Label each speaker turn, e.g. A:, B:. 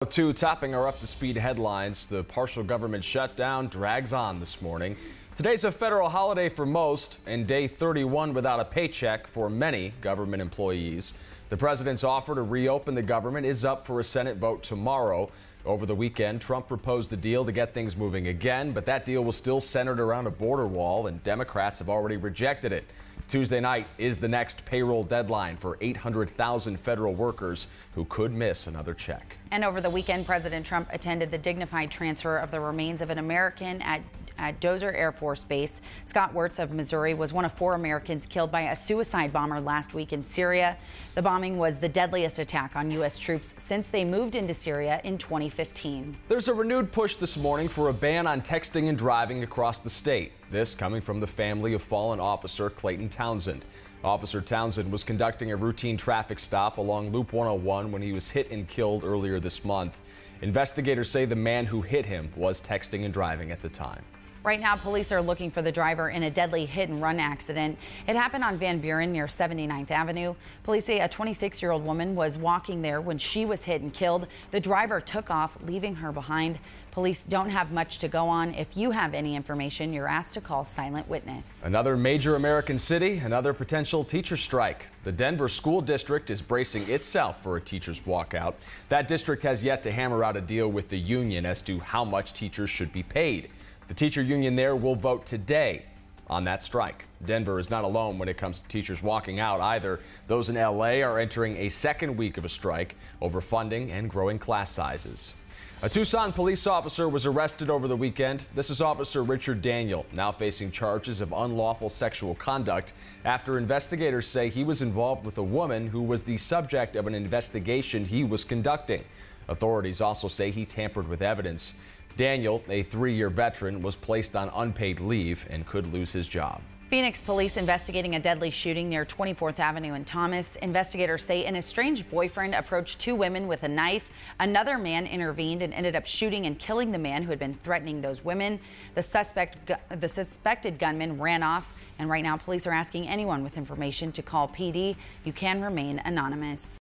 A: Topping our up-to-speed headlines, the partial government shutdown drags on this morning. Today's a federal holiday for most and day 31 without a paycheck for many government employees. The president's offer to reopen the government is up for a Senate vote tomorrow. Over the weekend, Trump proposed a deal to get things moving again, but that deal was still centered around a border wall, and Democrats have already rejected it. Tuesday night is the next payroll deadline for 800,000 federal workers who could miss another check.
B: And over the weekend, President Trump attended the dignified transfer of the remains of an American at Dozer Air Force Base. Scott Wirtz of Missouri was one of 4 Americans killed by a suicide bomber last week in Syria. The bombing was the deadliest attack on U.S. troops since they moved into Syria in 2015.
A: There's a renewed push this morning for a ban on texting and driving across the state. This coming from the family of fallen officer Clayton Townsend. Officer Townsend was conducting a routine traffic stop along Loop 101 when he was hit and killed earlier this month. Investigators say the man who hit him was texting and driving at the time.
B: Right now, police are looking for the driver in a deadly hit-and-run accident. It happened on Van Buren near 79th Avenue. Police say a 26-year-old woman was walking there when she was hit and killed. The driver took off, leaving her behind. Police don't have much to go on. If you have any information, you're asked to call Silent Witness.
A: Another major American city, another potential teacher strike. The Denver School District is bracing itself for a teacher's walkout. That district has yet to hammer out a deal with the union as to how much teachers should be paid. The teacher union there will vote today on that strike. Denver is not alone when it comes to teachers walking out either. Those in LA are entering a second week of a strike over funding and growing class sizes. A Tucson police officer was arrested over the weekend. This is Officer Richard Daniel, now facing charges of unlawful sexual conduct after investigators say he was involved with a woman who was the subject of an investigation he was conducting. Authorities also say he tampered with evidence. Daniel, a 3-year veteran, was placed on unpaid leave and could lose his job.
B: Phoenix police investigating a deadly shooting near 24th Avenue in Thomas. Investigators say an estranged boyfriend approached 2 women with a knife. Another man intervened and ended up shooting and killing the man who had been threatening those women. The suspected gunman ran off, and right now police are asking anyone with information to call PD. You can remain anonymous.